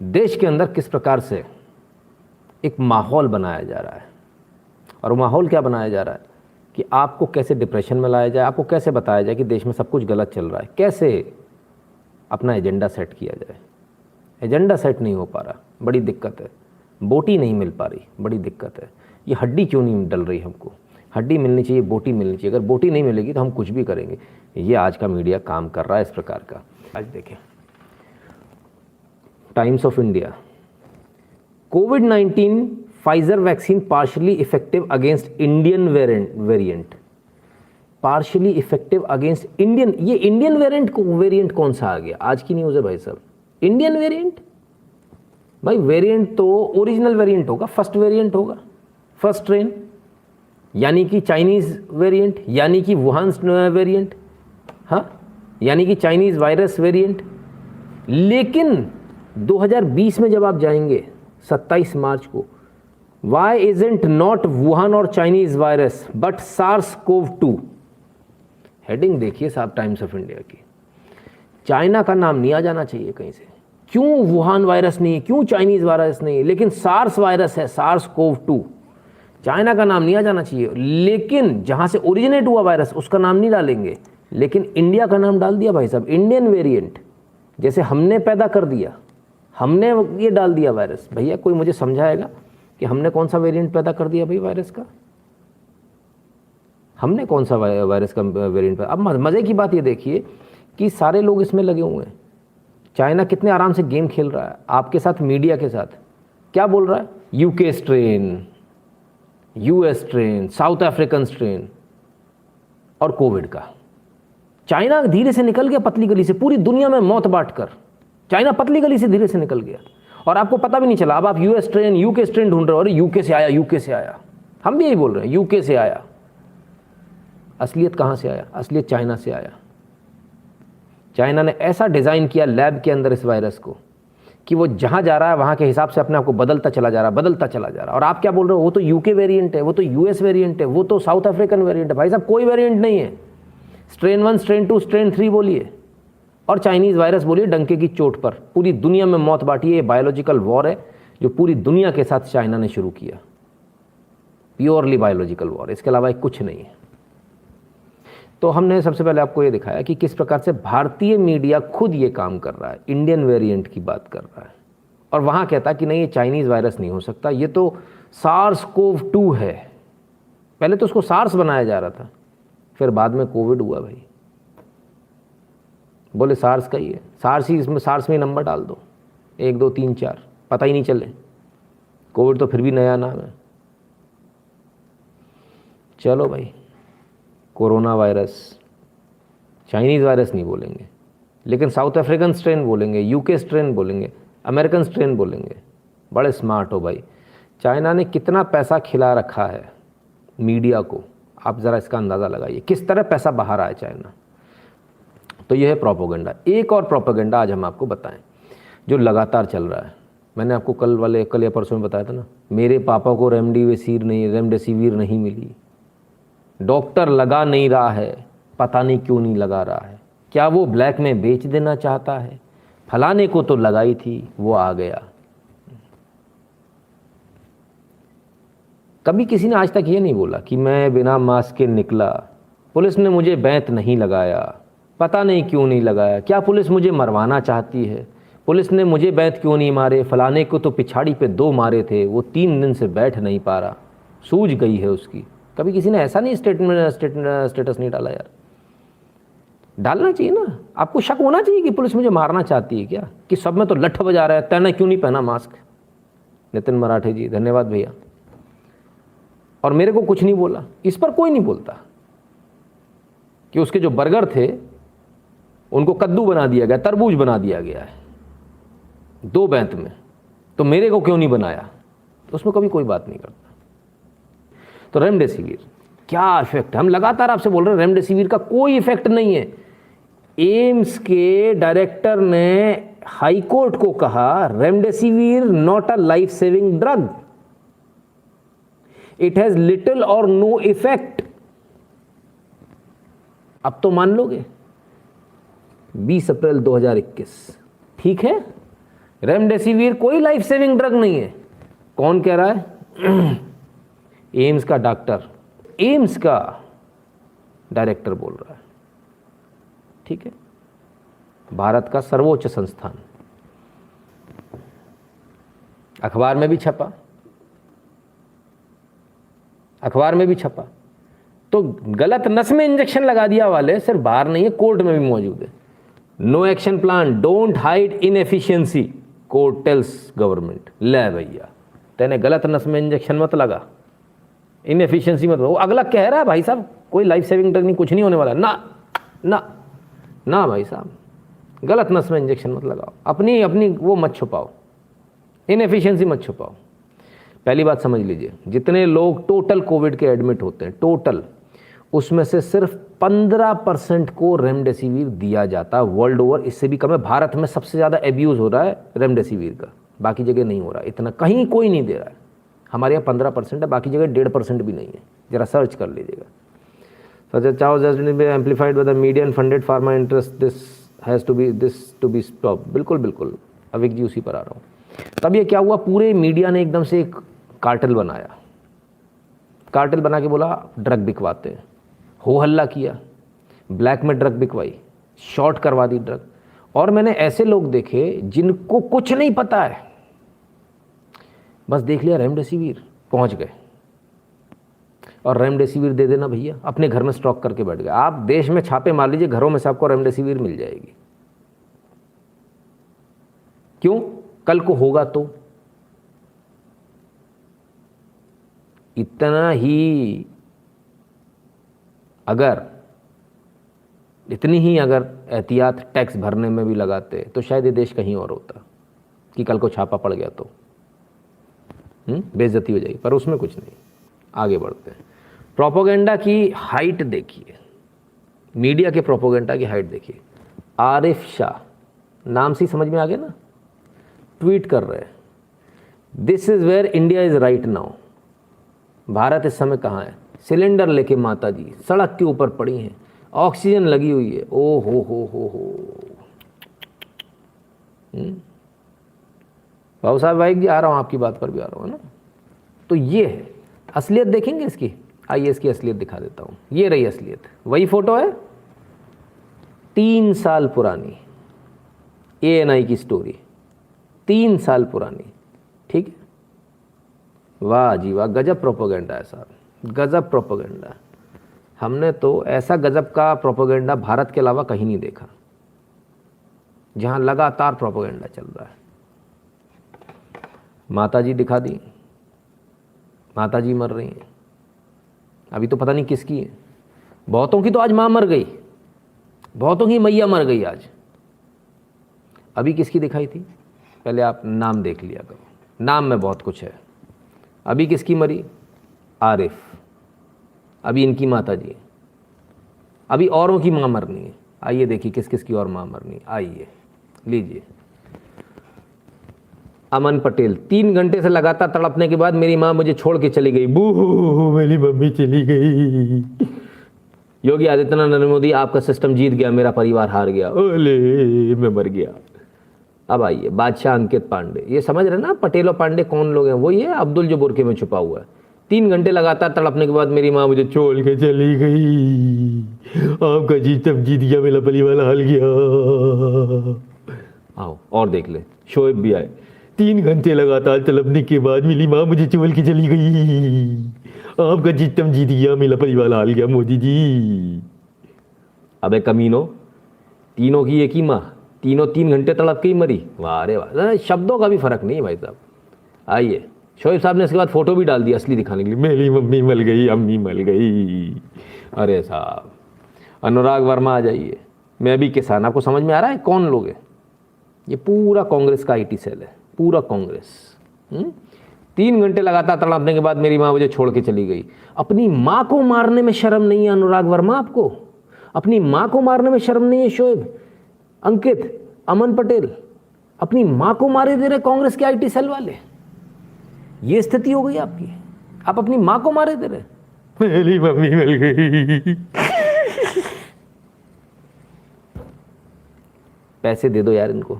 देश के अंदर किस प्रकार से एक माहौल बनाया जा रहा है, और वो माहौल क्या बनाया जा रहा है कि आपको कैसे डिप्रेशन में लाया जाए, आपको कैसे बताया जाए कि देश में सब कुछ गलत चल रहा है, कैसे अपना एजेंडा सेट किया जाए। एजेंडा सेट नहीं हो पा रहा, बड़ी दिक्कत है। बोटी नहीं मिल पा रही, बड़ी दिक्कत है। ये हड्डी क्यों नहीं डल रही हमको? हड्डी मिलनी चाहिए, बोटी मिलनी चाहिए। अगर बोटी नहीं मिलेगी तो हम कुछ भी करेंगे। ये आज का मीडिया काम कर रहा है इस प्रकार का। आज देखें times of India, covid Pfizer vaccine partially effective against Indian variant. Partially effective against Indian, ये इंडियन वेरिएंट कौन सा आ गया? आज की न्यूज़ है भाई साहब। इंडियन वेरिएंट, भाई वेरिएंट तो ओरिजिनल वेरिएंट होगा, फर्स्ट वेरिएंट होगा, फर्स्ट स्ट्रेन, यानी कि चाइनीज वेरिएंट, यानी कि वुहान वेरिएंट, हाँ, यानी कि चाइनीज वायरस वेरिएंट। लेकिन 2020 में जब आप जाएंगे 27 मार्च को, वाई इजेंट नॉट वुहान और Chinese virus but SARS-CoV-2। Heading देखिए साहब टाइम्स ऑफ इंडिया की। चाइना का नाम नहीं आ जाना चाहिए कहीं से। क्यों वुहान वायरस नहीं है, क्यों चाइनीज वायरस नहीं है, लेकिन सार्स वायरस है, SARS-CoV-2। चाइना का नाम नहीं आ जाना चाहिए, लेकिन जहां से ओरिजिनेट हुआ वायरस उसका नाम नहीं डालेंगे, लेकिन इंडिया का नाम डाल दिया भाई साहब, इंडियन वेरिएंट। जैसे हमने पैदा कर दिया, हमने ये डाल दिया वायरस। भैया कोई मुझे समझाएगा कि हमने कौन सा वेरिएंट पैदा कर दिया भाई वायरस का? हमने कौन सा वायरस का वेरिएंट? अब मज़े की बात ये देखिए कि सारे लोग इसमें लगे हुए हैं। चाइना कितने आराम से गेम खेल रहा है आपके साथ, मीडिया के साथ। क्या बोल रहा है? UK strain, US strain, south African strain और कोविड का। चाइना धीरे से निकल गया पतली गली से, पूरी दुनिया में मौत बांटकर। चाइना पतली गली से धीरे से निकल गया और आपको पता भी नहीं चला। अब आप यूएस स्ट्रेन, यूके स्ट्रेन ढूंढ रहे हो, अरे यूके से आया, यूके से आया। हम भी यही बोल रहे हैं, यूके से आया। असलियत कहाँ से आया? असलियत चाइना से आया। चाइना ने ऐसा डिज़ाइन किया लैब के अंदर इस वायरस को कि वो जहाँ जा रहा है वहाँ के हिसाब से अपने आप को बदलता चला जा रहा है, बदलता चला जा रहा है। और आप क्या बोल रहे हो? वो तो यूके वेरिएंट है, वो तो यूएस वेरिएंट है, वो तो साउथ अफ्रीकन वेरिएंट है। भाई साहब कोई वेरिएंट नहीं है। स्ट्रेन 1, स्ट्रेन 2, स्ट्रेन 3 बोलिए और चाइनीज़ वायरस बोलिए, डंके की चोट पर पूरी दुनिया में मौत बांटी है। ये बायोलॉजिकल वॉर है जो पूरी दुनिया के साथ चाइना ने शुरू किया। प्योरली बायोलॉजिकल वॉर, इसके अलावा कुछ नहीं है। तो हमने सबसे पहले आपको ये दिखाया कि किस प्रकार से भारतीय मीडिया खुद ये काम कर रहा है, इंडियन वेरिएंट की बात कर रहा है, और वहाँ कहता है कि नहीं ये चाइनीज़ वायरस नहीं हो सकता, ये तो SARS-CoV-2 है। पहले तो उसको सार्स बनाया जा रहा था, फिर बाद में कोविड हुआ। भाई बोले सार्स का ही है, सार्स ही, इसमें सार्स में नंबर डाल दो, 1 2 3 4, पता ही नहीं चले। कोविड तो फिर भी नया नाम है। चलो भाई, कोरोना वायरस, चाइनीज़ वायरस नहीं बोलेंगे, लेकिन साउथ अफ्रीकन स्ट्रेन बोलेंगे, यूके स्ट्रेन बोलेंगे, अमेरिकन स्ट्रेन बोलेंगे। बड़े स्मार्ट हो भाई। चाइना ने कितना पैसा खिला रखा है मीडिया को, आप ज़रा इसका अंदाज़ा लगाइए किस तरह पैसा बहा रहा है चाइना। तो यह है प्रोपेगेंडा। एक और प्रोपेगेंडा आज हम आपको बताएं जो लगातार चल रहा है। मैंने आपको कल या परसों में बताया था ना, मेरे पापा को रेमडेसिविर नहीं मिली, डॉक्टर लगा नहीं रहा है, पता नहीं क्यों नहीं लगा रहा है, क्या वो ब्लैक में बेच देना चाहता है, फलाने को तो लगाई थी वो आ गया। कभी किसी ने आज तक ये नहीं बोला कि मैं बिना मास्क के निकला, पुलिस ने मुझे बैंत नहीं लगाया, पता नहीं क्यों नहीं लगाया, क्या पुलिस मुझे मरवाना चाहती है, पुलिस ने मुझे बैंत क्यों नहीं मारे, फलाने को तो पिछाड़ी पे 2 मारे थे, वो 3 दिन से बैठ नहीं पा रहा, सूझ गई है उसकी। कभी किसी ने ऐसा नहीं स्टेटस नहीं डाला यार। डालना चाहिए ना, आपको शक होना चाहिए कि पुलिस मुझे मारना चाहती है क्या, कि सब में तो लठ बजा रहा है, तैने क्यों नहीं पहना मास्क। नितिन मराठे जी धन्यवाद भैया। और मेरे को कुछ नहीं बोला, इस पर कोई नहीं बोलता कि उसके जो बर्गर थे उनको कद्दू बना दिया गया, तरबूज बना दिया गया है 2 बैंत में, तो मेरे को क्यों नहीं बनाया, तो उसमें कभी कोई बात नहीं करता। तो रेमडेसिविर क्या इफेक्ट है, हम लगातार आपसे बोल रहे हैं रेमडेसिविर का कोई इफेक्ट नहीं है। एम्स के डायरेक्टर ने हाई कोर्ट को कहा remdesivir not a life saving drug, it has little और नो इफेक्ट। अब तो मान लोगे 20 अप्रैल 2021, ठीक है, रेमडेसिविर कोई लाइफ सेविंग ड्रग नहीं है। कौन कह रहा है? एम्स का डॉक्टर, एम्स का डायरेक्टर बोल रहा है। ठीक है, भारत का सर्वोच्च संस्थान, अखबार में भी छपा, अखबार में भी छपा। तो गलत नस में इंजेक्शन लगा दिया वाले सिर्फ बाहर नहीं है, कोर्ट में भी मौजूद है। No action plan, don't hide inefficiency, court tells government. ले भैया, तेने गलत नस में इंजेक्शन मत लगा, इनएफिशिएंसी मत। वो अगला कह रहा है भाई साहब कोई लाइफ सेविंग ड्रग नहीं, कुछ नहीं होने वाला। ना ना ना भाई साहब, गलत नस में इंजेक्शन मत लगाओ, अपनी अपनी वो मत छुपाओ, इनएफिशिएंसी मत छुपाओ। पहली बात समझ लीजिए, जितने लोग टोटल कोविड के एडमिट होते हैं टोटल, उसमें से सिर्फ 15% को रेमडेसिविर दिया जाता है वर्ल्ड ओवर, इससे भी कम है। भारत में सबसे ज़्यादा एब्यूज़ हो रहा है रेमडेसिविर का, बाकी जगह नहीं हो रहा है इतना, कहीं कोई नहीं दे रहा है। हमारे यहाँ 15% है, बाकी जगह 1.5% भी नहीं है, ज़रा सर्च कर लीजिएगा। Such chaos just amplified with the media and funded pharma interest, this to be stop. बिल्कुल बिल्कुल, अविक जी उसी पर आ रहा हूँ। तब ये क्या हुआ, पूरे मीडिया ने एकदम से एक कार्टेल बनाया, कार्टेल बना के बोला ड्रग बिकवाते हैं, हो हल्ला किया, ब्लैक में ड्रग बिकवाई, शॉर्ट करवा दी ड्रग। और मैंने ऐसे लोग देखे जिनको कुछ नहीं पता है, बस देख लिया रेमडेसिविर, पहुंच गए और रेमडेसिविर दे देना भैया, अपने घर में स्टॉक करके बैठ गए। आप देश में छापे मार लीजिए, घरों में से आपको रेमडेसिविर मिल जाएगी। क्यों? कल को होगा तो। इतना ही अगर एहतियात टैक्स भरने में भी लगाते तो शायद ये देश कहीं और होता, कि कल को छापा पड़ गया तो बेइज्जती हो जाएगी, पर उसमें कुछ नहीं। आगे बढ़ते हैं। प्रोपोगेंडा की हाइट देखिए, मीडिया के प्रोपोगेंडा की हाइट देखिए। आरिफ शाह, नाम से समझ में आ गया ना, ट्वीट कर रहे हैं, this is where India is right now. Bharat इस समय कहाँ है? सिलेंडर लेके माता जी सड़क के ऊपर पड़ी हैं, ऑक्सीजन लगी हुई है। ओ हो बाबू साहब भाई जी, आ रहा हूँ, आपकी बात पर भी आ रहा हूँ ना। तो ये है असलियत, देखेंगे इसकी। आइए इसकी असलियत दिखा देता हूँ। ये रही असलियत, वही फोटो है 3 साल पुरानी, ANI की स्टोरी, 3 साल पुरानी। ठीक है, वाह जी वाह, गजब प्रोपोगेंडा है साहब, गजब प्रोपोगेंडा। हमने तो ऐसा गजब का प्रोपोगेंडा भारत के अलावा कहीं नहीं देखा, जहां लगातार प्रोपोगेंडा चल रहा है। माता जी दिखा दी, माता जी मर रही हैं, अभी तो पता नहीं किसकी है। बहुतों की तो आज माँ मर गई, बहुतों की मैया मर गई आज। अभी किसकी दिखाई थी? पहले आप नाम देख लिया करो, नाम में बहुत कुछ है। अभी किसकी मरी? आरिफ। अभी इनकी माता जी, अभी औरों की माँ मरनी है। आइए देखिए किस किस की और माँ मरनी है। आइए लीजिए, अमन पटेल, 3 घंटे से लगातार तड़पने के बाद मेरी माँ मुझे छोड़ के चली गई, बू मेरी मम्मी चली गई। योगी आदित्यनाथ नरेंद्र मोदी, आपका सिस्टम जीत गया, मेरा परिवार हार गया, ओले मैं मर गया। अब आइए बादशाह अंकित पांडे, ये समझ रहे ना पटेल और पांडे कौन लोग हैं? वो ये अब्दुल जो बुरके में छुपा हुआ है। 3 घंटे लगातार तड़पने के बाद मेरी माँ मुझे छोड़ के चली गई, आपका जीतम जीत गया, मेरा परिवार हार गया। आओ और देख ले, शोएब भी आए। 3 घंटे लगातार तड़पने के बाद मेरी माँ मुझे छोड़ के चली गई, आपका जीतम जीत गया, मेरा परिवार हार गया मोदी जी। अबे कमीनो, तीनों की एक ही माँ, तीनों 3 घंटे तड़प के ही मरी। वाह रे वाह, शब्दों का भी फर्क नहीं है भाई साहब। आइए, शोएब साहब ने इसके बाद फोटो भी डाल दी असली दिखाने के लिए, मेरी मम्मी मर गई, अम्मी मर गई। अरे साहब, अनुराग वर्मा आ जाइए, मैं भी किसान। आपको समझ में आ रहा है कौन लोग हैं? ये पूरा कांग्रेस का IT सेल है, पूरा कांग्रेस। 3 घंटे लगातार तड़पने के बाद मेरी माँ मुझे छोड़ के चली गई। अपनी माँ को मारने में शर्म नहीं है अनुराग वर्मा? आपको अपनी माँ को मारने में शर्म नहीं है? शोएब, अंकित, अमन पटेल अपनी माँ को मारे दे रहे कांग्रेस के IT सेल वाले। ये स्थिति हो गई आपकी, आप अपनी माँ को मारे दे रहे। मेरी मम्मी मिल गई। पैसे दे दो यार इनको।